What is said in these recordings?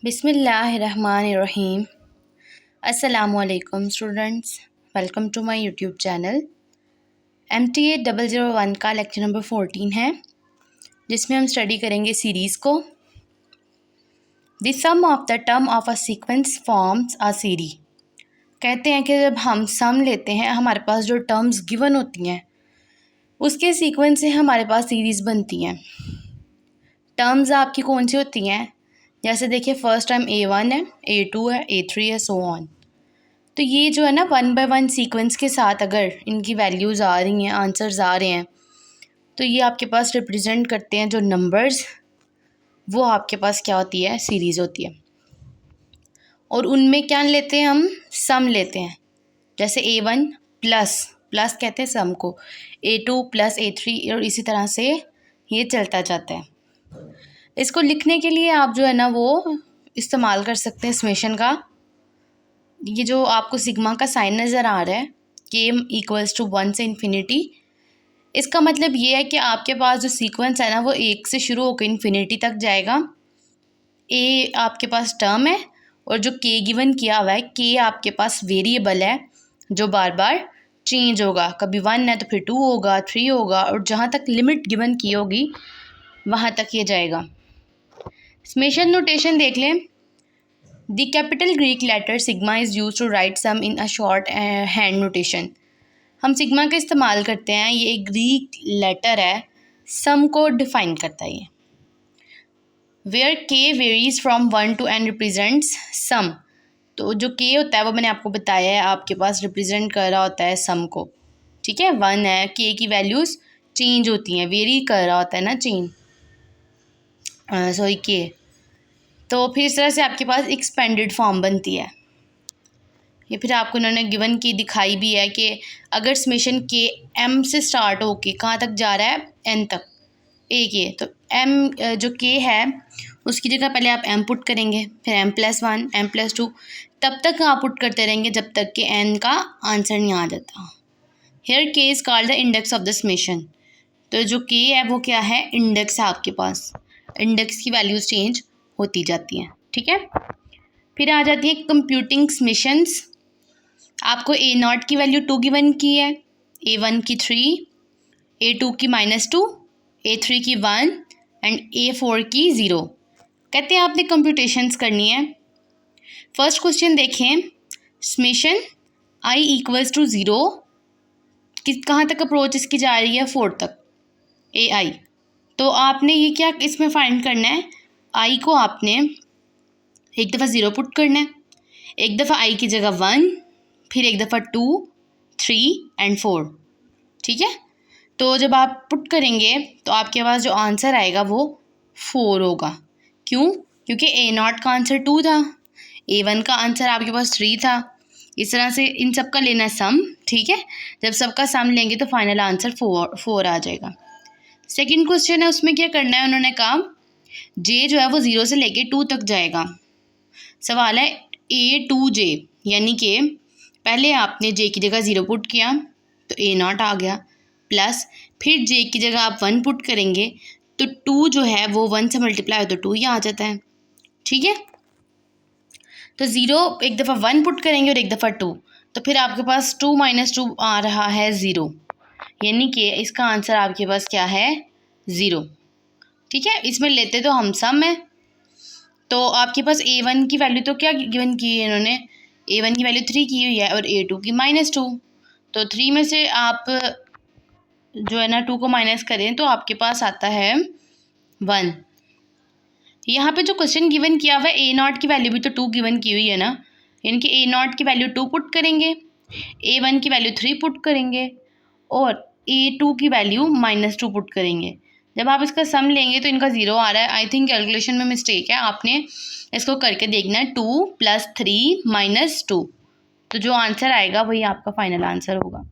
बिस्मिल्लाहिर्रहमानिर्रहीम। अस्सलामुअलैकुम students, welcome to my YouTube channel. MTA 001 का लेक्चर नंबर 14 है, जिसमें हम स्टडी करेंगे सीरीज़ को। The sum of the term of a sequence forms a series. कहते हैं कि जब हम सम लेते हैं, हमारे पास जो टर्म्स गिवन होती हैं उसके सीक्वेंस से हमारे पास सीरीज़ बनती हैं। टर्म्स आपकी कौन सी होती हैं? जैसे देखिए, फर्स्ट टर्म A1 है, A2 है, A3 है, सो ऑन। तो ये जो है ना, 1 बाय 1 सीक्वेंस के साथ अगर इनकी वैल्यूज़ आ रही हैं, आंसर्स आ रहे हैं, तो ये आपके पास रिप्रेजेंट करते हैं जो नंबर्स, वो आपके पास क्या होती है? सीरीज़ होती है। और उनमें क्या लेते हैं हम? सम लेते हैं। जैसे A1 प्लस प्लस कहते हैं सम को, A2 प्लस A3, और इसी तरह से ये चलता जाता है। इसको लिखने के लिए आप जो है ना वो इस्तेमाल कर सकते हैं समेशन का। ये जो आपको सिग्मा का साइन नज़र आ रहा है, K इक्वल्स टू 1 से इन्फिनिटी, इसका मतलब ये है कि आपके पास जो सीक्वेंस है ना वो 1 से शुरू होकर इन्फिनिटी तक जाएगा। A आपके पास टर्म है, और जो K गिवन किया हुआ है, K आपके पास वेरिएबल है जो बार बार चेंज होगा। कभी 1 है तो फिर 2 होगा, 3 होगा, और जहाँ तक लिमिट गिवन की होगी वहाँ तक ये जाएगा। समेशन नोटेशन देख लें। The capital Greek letter sigma is used to write sum in a short hand notation. हम सिग्मा का इस्तेमाल करते हैं, ये एक ग्रीक लेटर है, सम को डिफाइन करता है ये। Where k varies from 1 to n represents sum. तो जो k होता है वो मैंने आपको बताया है, आपके पास रिप्रेजेंट कर रहा होता है सम को। ठीक है, 1 है, k की वैल्यूज़ चेंज होती हैं, वेरी कर रहा होता है ना, चेंज k। तो फिर इस तरह से आपके पास एक्सपेंडेड फॉर्म बनती है। ये फिर आपको इन्होंने गिवन की दिखाई भी है कि अगर समेशन के m से स्टार्ट होके कहाँ तक जा रहा है? n तक, a के, तो m जो k है उसकी जगह पहले आप m पुट करेंगे, फिर m+1, m+2, तब तक आप पुट करते रहेंगे जब तक कि n का आंसर नहीं आ जाता। Here k is called the index of the summation. तो जो k है वो क्या है? इंडेक्स है आपके पास। इंडेक्स की वैल्यूज़ चेंज होती जाती हैं। ठीक है, फिर आ जाती है कंप्यूटिंग समेशंस। आपको A0 की वैल्यू 2 गिवन की है, A1 की 3, A2 की -2, A3 की 1 एंड A4 की 0। कहते हैं आपने कंप्यूटेशंस करनी है। फर्स्ट क्वेश्चन देखें, समेशन I इक्वल्स टू 0, कहाँ तक अप्रोच इसकी जा रही है? 4 तक, AI। तो आपने ये क्या इसमें फाइंड करना है? I को आपने एक दफ़ा 0 पुट करना है, एक दफ़ा I की जगह 1, फिर एक दफ़ा 2, 3 एंड 4। ठीक है, तो जब आप पुट करेंगे तो आपके पास जो आंसर आएगा वो 4 होगा। क्यों? क्योंकि A0 का आंसर 2 था, A1 का आंसर आपके पास 3 था। इस तरह से इन सब का लेना सम। ठीक है, जब सबका सम लेंगे तो फाइनल आंसर 4 आ जाएगा। सेकंड क्वेश्चन है, उसमें क्या करना है? उन्होंने कहा J जो है वो 0 से लेके 2 तक जाएगा। सवाल है A to J, यानी कि पहले आपने J की जगह 0 पुट किया तो A0 आ गया, प्लस फिर J की जगह आप 1 पुट करेंगे तो 2 जो है वो 1 से मल्टीप्लाई हो तो 2 ही आ जाता है। ठीक है, तो 0 एक दफ़ा 1 पुट करेंगे और एक दफ़ा 2, तो फिर आपके पास 2 - 2 आ रहा है 0, यानी कि इसका आंसर आपके पास क्या है? 0। ठीक है, इसमें लेते तो हम सम है। तो आपके पास A1 की वैल्यू तो क्या गिवन की है इन्होंने? A1 की वैल्यू 3 की हुई है और A2 की -2। तो 3 में से आप जो है ना 2 को माइनस करें तो आपके पास आता है 1। यहाँ पे जो क्वेश्चन गिवन किया हुआ है, A0 की वैल्यू भी तो 2 गिवन की हुई है ना, यानी कि A0 की वैल्यू 2 पुट करेंगे, A1 की वैल्यू 3 पुट करेंगे और A2 की वैल्यू -2 पुट करेंगे। जब आप इसका सम लेंगे तो इनका 0 आ रहा है। आई थिंक कैलकुलेशन में मिस्टेक है, आपने इसको करके देखना है। 2 + 3 - 2, तो जो आंसर आएगा वही आपका फाइनल आंसर होगा।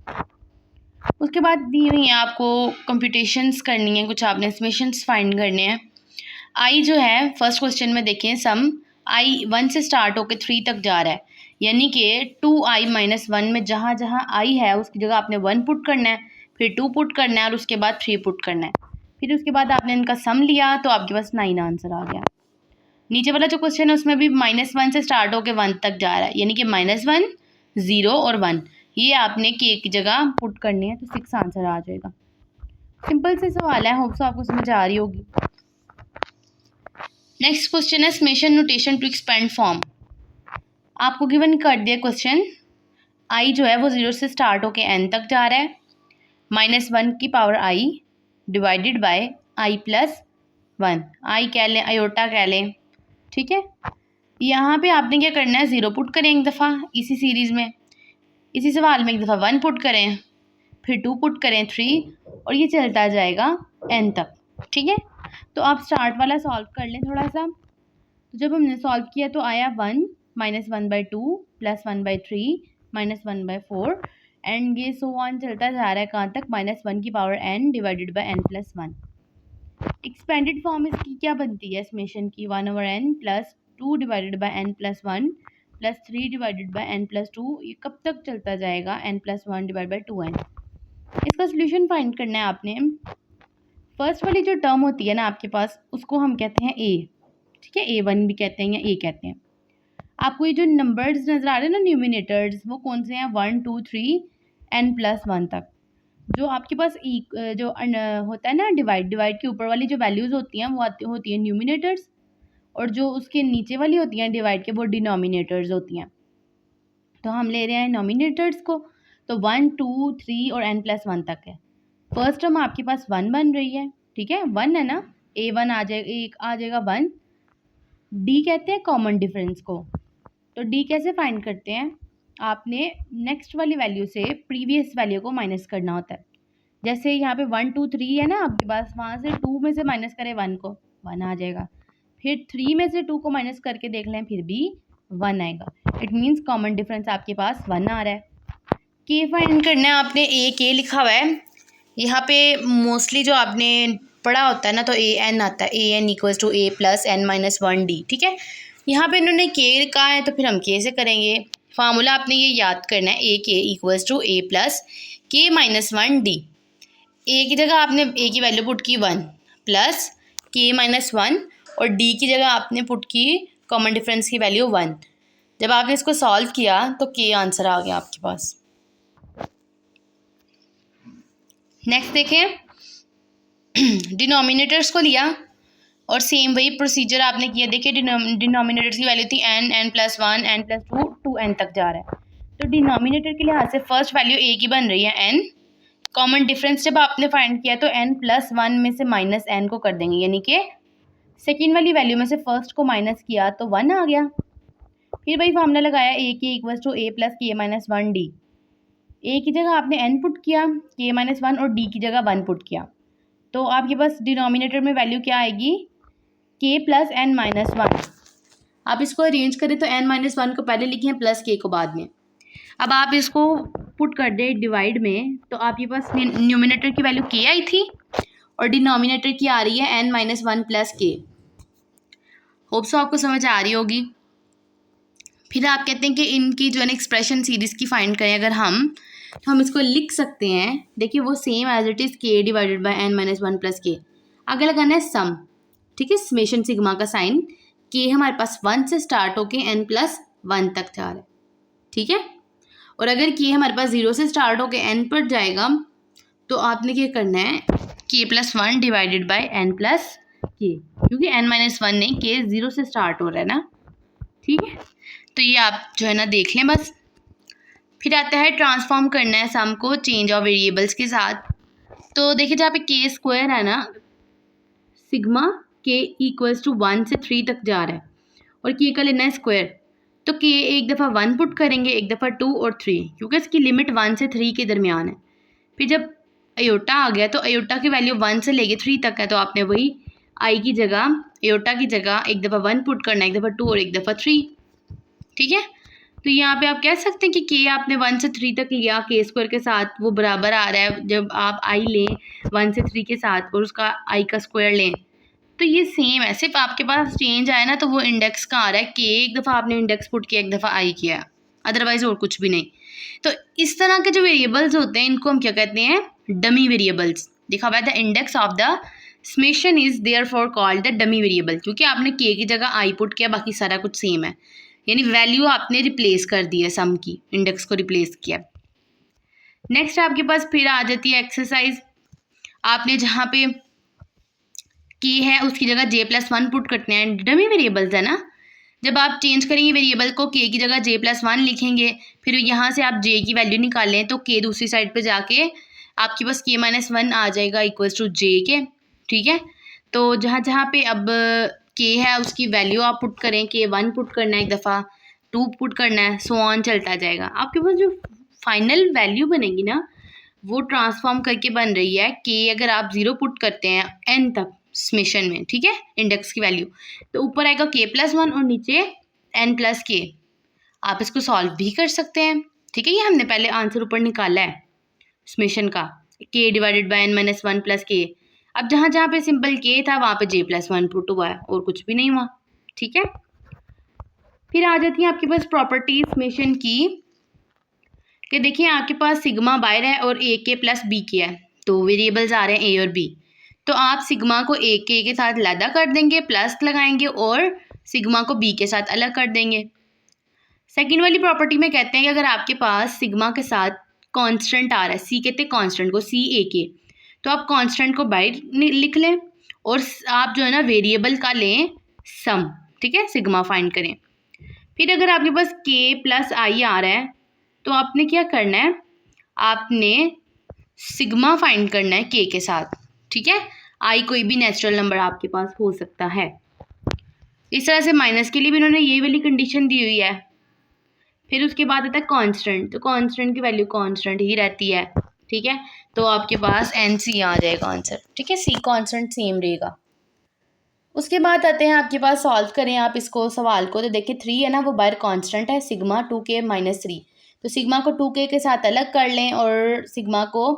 उसके बाद दी हुई है आपको कंप्यूटेशंस करनी है, कुछ आपने समेशंस फाइंड करने हैं। आई जो है फर्स्ट क्वेश्चन में देखें, सम आई 1 से स्टार्ट होकर 3 तक जा रहा है, यानी कि 2i - 1 में जहाँ जहाँ आई है उसकी जगह आपने 1 पुट करना है, फिर 2 पुट करना है और उसके बाद 3 पुट करना है। फिर उसके बाद आपने इनका सम लिया तो आपके पास 9 आंसर आ गया। नीचे वाला जो क्वेश्चन है उसमें भी -1 से स्टार्ट होकर 1 तक जा रहा है, यानी कि -1, 0 और 1, ये आपने के की जगह पुट करनी है तो 6 आंसर आ जाएगा। सिंपल से सवाल है, होप सो आपको समझ आ रही होगी। नेक्स्ट क्वेश्चन है summation notation to expand form. आपको गिवन कर दिया क्वेश्चन, आई जो है वो 0 से स्टार्ट होके n तक जा रहा है, -1 की power i divided by i plus 1, आई कह लें, आयोटा कह लें, ठीक है। यहाँ पे आपने क्या करना है, 0 पुट करें एक दफ़ा इसी सीरीज़ में, इसी सवाल में एक दफ़ा 1 पुट करें, फिर 2 पुट करें, 3, और ये चलता जाएगा n तक, ठीक है। तो आप स्टार्ट वाला सॉल्व कर लें थोड़ा सा। तो जब हमने सॉल्व किया तो आया 1 -1/2 + 1/3 -1/4 एंड ये सो ऑन चलता जा रहा है कहाँ तक, -1 की power n divided by n plus 1। Expanded form इसकी क्या बनती है समेशन की, 1/n + 2 divided by n plus 1 + 3 divided by n plus 2। ये कब तक चलता जाएगा, n + 1 डिवाइड बाय 2n। इसका सोल्यूशन फाइंड करना है आपने। फर्स्ट वाली जो टर्म होती है ना आपके पास, उसको हम कहते हैं a, ठीक है, a1 भी कहते हैं या a कहते हैं। आपको ये जो नंबर्स नज़र आ रहे हैं ना न्यूमिनेटर्स, वो कौन से हैं, 1 2 3 n + 1 तक। जो आपके पास जो होता है ना डिवाइड के ऊपर वाली जो वैल्यूज़ होती हैं वो होती हैं न्यूमिनेटर्स, और जो उसके नीचे वाली होती हैं डिवाइड के, वो डिनोमिनेटर्स होती हैं। तो हम ले रहे हैं नोमिनेटर्स को, तो 1 2 3 और n + 1 तक है। फर्स्ट टर्म आपके पास 1 बन रही है, ठीक है, 1 है ना, a1 आ जाएगा, एक आ जाएगा 1। d कहते हैं कॉमन डिफरेंस को। तो d कैसे फाइंड करते हैं, आपने नेक्स्ट वाली वैल्यू से प्रीवियस वैल्यू को माइनस करना होता है। जैसे यहाँ पे 1 2 3 है ना आपके पास, वहाँ से 2 में से माइनस करें 1 को, 1 आ जाएगा। फिर 3 में से 2 को माइनस करके देख लें, फिर भी 1 आएगा। इट मीन्स कॉमन डिफरेंस आपके पास 1 आ रहा है। के फाइंड करना है आपने, ए के लिखा हुआ है यहाँ पे। मोस्टली जो आपने पढ़ा होता है ना, तो ए एन आता है, A N = a + n - 1d, ठीक है। यहाँ पे इन्होंने के कहा है तो फिर हम के से करेंगे। फार्मूला आपने ये याद करना है, ए के = a + k - 1d। ए की जगह आपने ए की वैल्यू पुट की 1 प्लस k - 1, और डी की जगह आपने पुट की कॉमन डिफरेंस की वैल्यू 1। जब आपने इसको सॉल्व किया तो के आंसर आ गया आपके पास। नेक्स्ट देखें, डिनोमिनेटर्स को लिया और सेम वही प्रोसीजर आपने किया। देखिए डिनोमिनेटर्स की वैल्यू थी n + 1 n + 2 2n तक जा रहा है। तो डिनोमिनेटर के लिहाज से फर्स्ट वैल्यू a की बन रही है n। कॉमन डिफरेंस जब आपने फाइंड किया तो n + 1 में से -n को कर देंगे, यानी कि सेकेंड वाली वैल्यू में से फर्स्ट को माइनस किया तो 1 आ गया। फिर वही फार्मूला लगाया, a के = a + k - 1d। a की जगह आपने n पुट किया, k - 1, और d की जगह 1 पुट किया। तो आपके पास डिनोमिनेटर में वैल्यू क्या आएगी, k + n - 1। आप इसको अरेंज करें तो n - 1 को पहले लिखें प्लस k को बाद में। अब आप इसको पुट कर दें डिवाइड में, तो आपके पास न्यूमिनेटर की वैल्यू k आई थी और डिनोमिनेटर की आ रही है n - 1 + k। होप सो आपको समझ आ रही होगी। फिर आप कहते हैं कि इनकी जो है ना एक्सप्रेशन सीरीज़ की फाइंड करें अगर हम, तो हम इसको लिख सकते हैं। देखिए वो same as it is k divided by n - 1 + k। आगे लगाना है सम, ठीक है, समेशन सिग्मा का साइन। k हमारे पास 1 से स्टार्ट होके n + 1 तक जा रहा है, ठीक है। और अगर k हमारे पास 0 से स्टार्ट होके n पर जाएगा तो आपने क्या करना है, k + 1 divided by n + k, क्योंकि n - 1 नहीं, k 0 से स्टार्ट हो रहा है ना, ठीक है। तो ये आप जो है ना देख लें बस। फिर आता है ट्रांसफॉर्म करना है सम को चेंज ऑफ वेरिएबल्स के साथ। तो देखिए जहाँ पे k² है ना, सिग्मा k = 1 से 3 तक जा रहा है और k का लेना है स्क्वायर। तो k एक दफ़ा 1 पुट करेंगे, एक दफ़ा 2 और 3, क्योंकि इसकी लिमिट 1 से 3 के दरमियान है। फिर जब अयोटा आ गया तो अयोटा की वैल्यू 1 से लेके 3 तक है, तो आपने वही आई की जगह, अयोटा की जगह एक दफ़ा 1 पुट करना है, एक दफ़ा 2 और एक दफ़ा 3, ठीक है। तो यहाँ पे आप कह सकते हैं कि k आपने 1 से 3 तक लिया k² के साथ, वो बराबर आ रहा है। जब आप i लें 1 से 3 के साथ और उसका i का स्क्वायर लें तो ये सेम है, सिर्फ आपके पास चेंज आया ना तो वो इंडेक्स का आ रहा है। k एक दफ़ा आपने इंडेक्स पुट किया, एक दफ़ा i किया, अदरवाइज और कुछ भी नहीं। तो इस तरह के जो वेरिएबल्स होते हैं इनको हम क्या कहते हैं, डमी वेरिएबल्स। लिखा हुआ है the index of the summation is therefore called the dummy variable, क्योंकि आपने के की जगह आई पुट किया, बाकी सारा कुछ सेम है, यानी वैल्यू आपने रिप्लेस कर दी है, सम की इंडेक्स को रिप्लेस किया। नेक्स्ट आपके पास फिर आ जाती है एक्सरसाइज। आपने जहाँ पे के है उसकी जगह j+1 पुट करते हैं, डमी वेरिएबल्स है ना। जब आप चेंज करेंगे वेरिएबल को, के की जगह j+1 लिखेंगे, फिर यहाँ से आप j की वैल्यू निकालें तो के दूसरी साइड पे जाके आपके पास k-1 आ जाएगा इक्वल्स टू j के, ठीक है। तो जहाँ जहाँ पे अब के है उसकी वैल्यू आप पुट करें, k1 पुट करना है एक दफ़ा, 2 पुट करना है, सो ऑन चलता जाएगा। आपके पास जो फाइनल वैल्यू बनेगी ना वो ट्रांसफॉर्म करके बन रही है के, अगर आप 0 पुट करते हैं n तक समेशन में, ठीक है, इंडेक्स की वैल्यू, तो ऊपर आएगा k+1 और नीचे n+k। आप इसको सॉल्व भी कर सकते हैं, ठीक है। ये हमने पहले आंसर ऊपर निकाला है समेशन का, k divided bye n-1 + k। अब जहाँ जहाँ पे सिंपल k था वहाँ पे j+1 पुट हुआ है और कुछ भी नहीं हुआ, ठीक है। फिर आ जाती है आपके पास प्रॉपर्टी समेशन की, कि देखिए आपके पास सिग्मा बाहर है और ए के प्लस बी के है, तो वेरिएबल्स आ रहे हैं ए और बी। तो आप सिग्मा को ए के साथ लैदा कर देंगे, प्लस लगाएंगे, और सिग्मा को बी के साथ अलग कर देंगे। सेकंड वाली प्रॉपर्टी में कहते हैं कि अगर आपके पास सिग्मा के साथ कांस्टेंट आ रहा है, सी कहते हैं कांस्टेंट को, सी ए के, तो आप कांस्टेंट को बाहर लिख लें और आप जो है ना वेरिएबल का लें सम, ठीक है, सिग्मा फाइंड करें। फिर अगर आपके पास के प्लस आई आ रहा है तो आपने क्या करना है, आपने सिग्मा फाइंड करना है के साथ, ठीक है। आई कोई भी नेचुरल नंबर आपके पास हो सकता है। इस तरह से माइनस के लिए भी इन्होंने यही वाली कंडीशन दी हुई है। फिर उसके बाद आता है कांस्टेंट, तो कांस्टेंट की वैल्यू कांस्टेंट ही रहती है, ठीक है। तो आपके पास NC आ जाएगा आंसर, ठीक है, सी कांस्टेंट सेम रहेगा। उसके बाद आते हैं आपके पास, सॉल्व करें आप इसको सवाल को, तो देखिए 3 है ना वो बाहर कांस्टेंट है, सिग्मा 2k - 3, तो सिग्मा को 2k के साथ अलग कर लें और सिग्मा को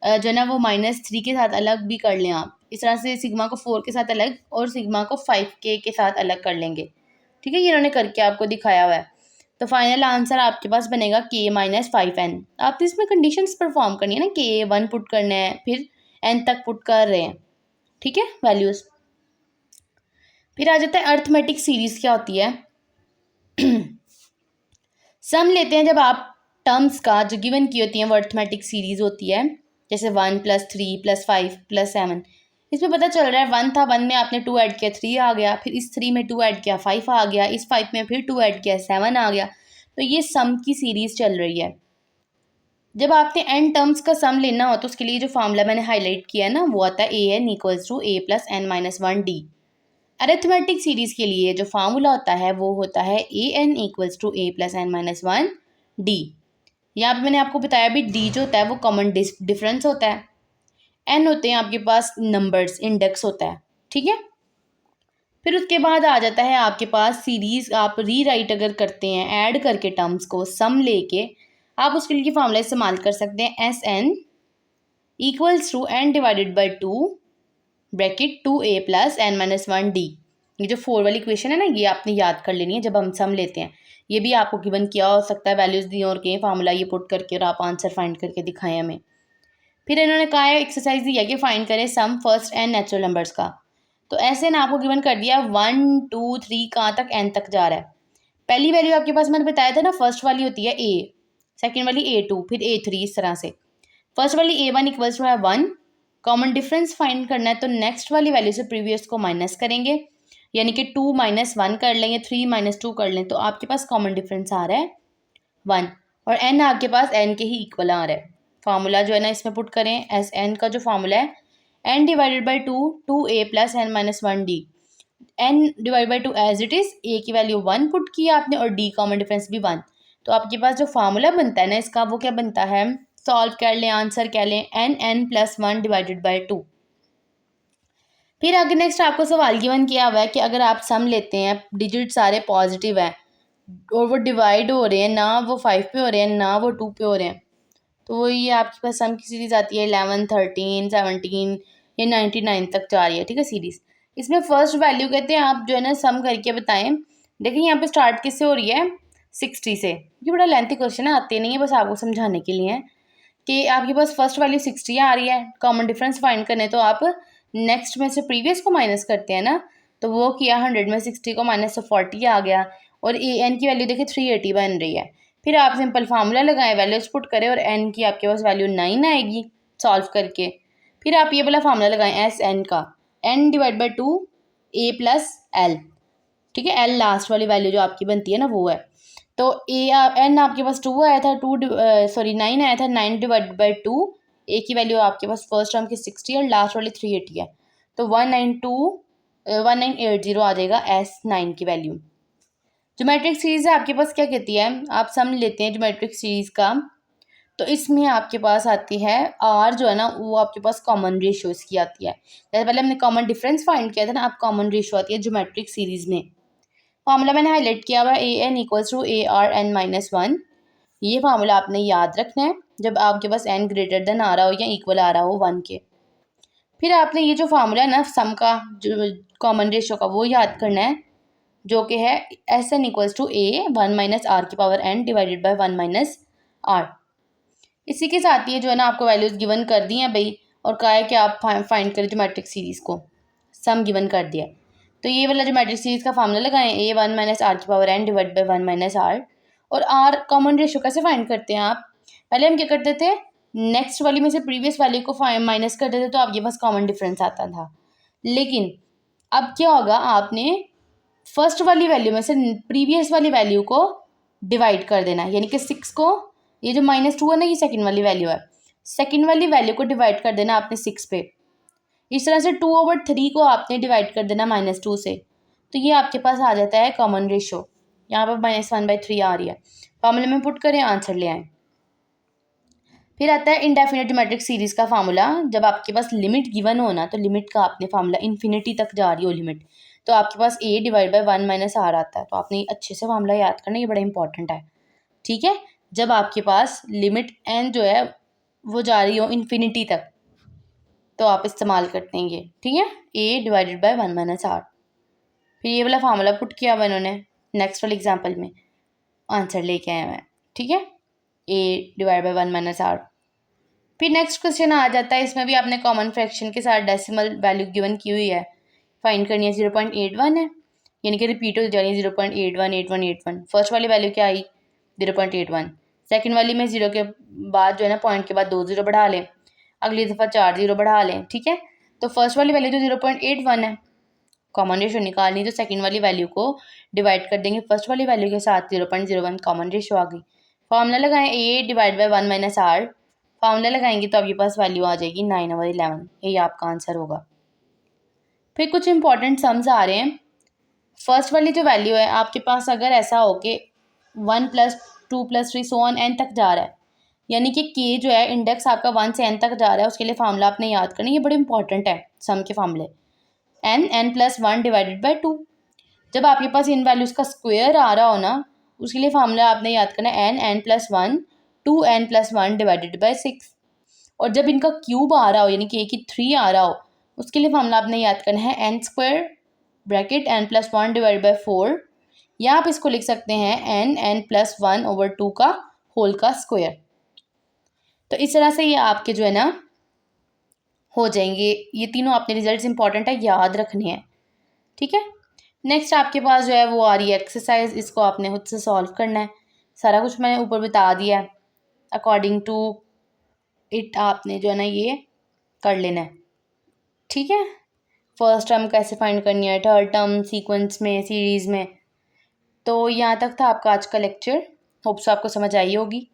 जो है ना वो -3 के साथ अलग भी कर लें आप। इस तरह से सिग्मा को 4 के साथ अलग और सिग्मा को 5k के साथ अलग कर लेंगे, ठीक है। ये इन्होंने करके आपको दिखाया हुआ है। तो फाइनल आंसर आपके पास बनेगा k - 5n। आपने इसमें कंडीशंस परफॉर्म करनी है ना, k 1 पुट करना है, फिर n तक पुट कर रहे हैं, ठीक है, वैल्यूज़। फिर आ जाता है अर्थमेटिक सीरीज़ क्या होती है। सम लेते हैं जब आप टर्म्स का जो गिवन की होती हैं वो अर्थमेटिक सीरीज़ होती है, जैसे 1 + 3 + 5 + 7। इसमें पता चल रहा है 1 था, 1 में आपने 2 ऐड किया 3 आ गया, फिर इस 3 में 2 ऐड किया 5 आ गया, इस 5 में फिर 2 ऐड किया 7 आ गया। तो ये सम की सीरीज़ चल रही है। जब आपने n टर्म्स का सम लेना हो तो उसके लिए जो फार्मूला मैंने हाईलाइट किया है ना वो आता है an = a + n - 1 d। Arithmetic series के लिए जो फार्मूला होता है वो होता है an = a + n - 1 d। यहाँ पे मैंने आपको बताया भी d जो होता है वो कॉमन डिफरेंस होता है, n होते हैं आपके पास नंबर्स, इंडेक्स होता है, ठीक है। फिर उसके बाद आ जाता है आपके पास सीरीज़, आप रीराइट अगर करते हैं ऐड करके टर्म्स को सम लेके, आप उसके लिए फार्मूला इस्तेमाल कर सकते हैं SN = n / 2 bracket 2a + n - 1 d। ये जो 4 वाली इक्वेशन है ना ये आपने याद कर लेनी है जब हम सम लेते हैं। ये भी आपको गिवन किया हो सकता है, वैल्यूज़ दी और कहीं फार्मूला ये पुट करके और आप आंसर फाइंड करके दिखाएं हमें। फिर इन्होंने कहा है एक्सरसाइज दी है कि फाइंड करें सम फर्स्ट n नेचुरल नंबर्स का। तो ऐसे ना आपको गिवन कर दिया 1 2 3 कहाँ तक n तक जा रहा है। पहली वैल्यू आपके पास मैंने बताया था ना, फर्स्ट वाली होती है a, सेकेंड वाली a2, फिर a3, इस तरह से। फर्स्ट वाली a1 = 1, कॉमन डिफरेंस फाइंड करना है तो नेक्स्ट वाली वैल्यू से प्रीवियस को माइनस करेंगे, यानी कि 2 - 1 कर लेंगे, 3 - 2 कर लें, तो आपके पास कॉमन डिफरेंस आ रहा है 1, और n आपके पास n के ही इक्वल आ रहा है। फार्मूला जो है ना इसमें पुट करें, एस n का जो फार्मूला है n / 2 2a + n - 1 d। n / 2 as it is, a की वैल्यू 1 पुट किया आपने और d कॉमन डिफरेंस भी 1। तो आपके पास जो फार्मूला बनता है ना इसका वो क्या बनता है, सॉल्व कर लें, आंसर कह लें n + 1 / 2। फिर आगे नेक्स्ट आपको सवाल गिवन किया हुआ है कि अगर आप सम लेते हैं, डिजिट सारे पॉजिटिव हैं और वो डिवाइड हो रहे हैं, ना वो 5 पे हो रहे हैं ना वो 2 पे हो रहे हैं, तो ये आपके पास सम की सीरीज़ आती है 11 13 17 या 99 तक जा रही है, ठीक है, सीरीज़। इसमें फर्स्ट वैल्यू कहते हैं आप जो है ना सम करके बताएं। देखिए यहाँ पे स्टार्ट किससे हो रही है, 60 से। ये बड़ा लेंथी क्वेश्चन है, आते नहीं है, बस आपको समझाने के लिए है कि आपके पास फर्स्ट वैल्यू 60 आ रही है, कॉमन डिफरेंस फाइंड करने तो आप नेक्स्ट में से प्रीवियस को माइनस करते हैं ना, तो वो किया 100 में 60 को माइनस तो 40 आ गया, और ए एन की वैल्यू देखिए 380 बन रही है। फिर आप सिंपल फार्मूला लगाएं, वैल्यूज पुट करें और एन की आपके पास वैल्यू 9 आएगी सॉल्व करके। फिर आप ये वाला फार्मूला लगाएं एस एन का, N divide by 2 A plus L, ठीक है, एल लास्ट वाली वैल्यू जो आपकी बनती है ना वो है। तो एन आपके पास 2 आया था, 9 आया था, 9 डिवाइड बाई 2, ए की वैल्यू आपके पास फर्स्ट टर्म की 60 और लास्ट वाली 380 है, तो 1980 आ जाएगा एस 9 की वैल्यू। ज्योमेट्रिक सीरीज है आपके पास क्या कहती है, आप सम लेते हैं ज्योमेट्रिक सीरीज का, तो इसमें आपके पास आती है आर जो है ना वो आपके पास कॉमन रेशियो इसकी आती है। जैसे पहले हमने कॉमन डिफरेंस फाइंड किया था ना, अब कॉमन रेशियो आती है ज्योमेट्रिक सीरीज में। फार्मूला मैंने हाईलाइट किया हुआ a n equals to a r n minus 1। ये फार्मूला आपने याद रखना है जब आपके पास एन ग्रेटर देन आ रहा हो या इक्वल आ रहा हो 1 के। फिर आपने ये जो फार्मूला है ना सम का, जो कॉमन रेशियो का, वो याद करना है, जो कि है S n equals to a 1 minus are की power n divided by 1 minus r. इसी के साथ ये जो है ना आपको वैल्यूज गिवन कर दी हैं भाई, और कहा है कि आप फाइंड करें ज्योमेट्रिक सीरीज़ को, सम गिवन कर दिया। तो ये वाला ज्योमेट्रिक सीरीज़ का फार्मूला लगाएं, ए 1 माइनस आर की power N divide by 1 minus R. और आर कॉमन रेशियो कैसे फाइंड करते हैं आप, पहले हम क्या करते थे, नेक्स्ट वाली में से प्रीवियस वैल्यू को माइनस करते थे तो आपके पास कॉमन डिफरेंस आता था। लेकिन अब क्या होगा, आपने फर्स्ट वाली वैल्यू में से प्रीवियस वाली वैल्यू को डिवाइड कर देना, यानी कि 6 को, ये जो -2 है ना ये सेकंड वाली वैल्यू है, सेकंड वाली वैल्यू को डिवाइड कर देना आपने 6 पे। इस तरह से 2/3 को आपने डिवाइड कर देना -2 से, तो ये आपके पास आ जाता है कॉमन रेशो। यहाँ पर -1/3 आ रही है, फार्मूले में पुट करें, आंसर ले आएँ। फिर आता है इंडेफिनिट ज्योमेट्रिक सीरीज का फार्मूला। जब आपके पास लिमिट गिवन हो ना, तो लिमिट का आपने फार्मूला इन्फिनिटी तक जा रही हो लिमिट, तो आपके पास ए डिवाइड बाई 1 माइनस आर आता है। तो आपने अच्छे से फार्मूला याद करना, ये बड़ा इंपॉर्टेंट है, ठीक है। जब आपके पास लिमिट एन जो है वो जा रही हो इन्फिनिटी तक, तो आप इस्तेमाल करते हैं ये, ठीक है, ए डिवाइडेड बाई 1 माइनस आर। फिर ये वाला फार्मूला पुट किया हुआ इन्होंने नेक्स्ट वाले एग्जाम्पल में, आंसर लेके आए हैं, ठीक है, ए डिवाइड बाई 1 माइनस आर। फिर नेक्स्ट क्वेश्चन आ जाता है, इसमें भी आपने कॉमन फ्रैक्शन के साथ डेसिमल वैल्यू गिवन की हुई है, फाइंड करनी है, 0.81 है, यानी कि रिपीट हो जा रही है 0.818181। फर्स्ट वाली वैल्यू क्या आई 0.81, सेकंड वाली में 0 के बाद जो है ना पॉइंट के बाद 2 0 बढ़ा लें, अगली दफ़ा 4 0 बढ़ा लें, ठीक है। तो फर्स्ट वाली वैल्यू तो 0.81 है, कॉमन रेशियो निकालनी, तो सेकंड वाली वैल्यू को डिवाइड कर देंगे फर्स्ट वाली वैल्यू के साथ, 0.01 कॉमन रेशियो आ गई। फॉर्मूला लगाएं a divide by 1 minus r, formula लगाएंगे तो आपके पास वैल्यू आ जाएगी 9/11, ये आपका आंसर होगा। फिर कुछ इंपॉर्टेंट सम्स आ रहे हैं। फर्स्ट वाली जो वैल्यू है आपके पास अगर ऐसा हो कि 1 + 2 + 3 सो ऑन एन तक जा रहा है, यानी कि के जो है इंडेक्स आपका 1 से एन तक जा रहा है, उसके लिए फार्मूला आपने याद करना, ये बड़े इंपॉर्टेंट है सम के फार्मूले, n+1 डिवाइडेड बाई 2। जब आपके पास इन वैल्यूज़ का स्क्वायर आ रहा हो ना, उसके लिए फार्मूला आपने याद करना है n+1 2n+1 डिवाइडेड बाई 6। और जब इनका क्यूब आ रहा हो, यानी कि ए की 3 आ रहा हो, उसके लिए फार्मूला आपने याद करना है n² bracket n+1 divide by 4, या आप इसको लिख सकते हैं n+1/2 का होल का स्क्वायर। तो इस तरह से ये आपके जो है ना हो जाएंगे, ये तीनों आपने रिजल्ट्स इंपॉर्टेंट है, याद रखने हैं, ठीक है। नेक्स्ट आपके पास जो है वो आ रही है एक्सरसाइज, इसको आपने खुद से सॉल्व करना है, सारा कुछ मैंने ऊपर बता दिया है, अकॉर्डिंग टू इट आपने जो है ना ये कर लेना है, ठीक है। फर्स्ट टर्म कैसे फाइंड करनी है, थर्ड टर्म, सीक्वेंस में, सीरीज़ में। तो यहाँ तक था आपका आज का लेक्चर, होप्स आपको समझ आई होगी।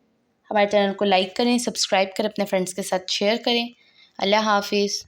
हमारे चैनल को लाइक करें, सब्सक्राइब करें, अपने फ्रेंड्स के साथ शेयर करें। अल्लाह हाफिज़।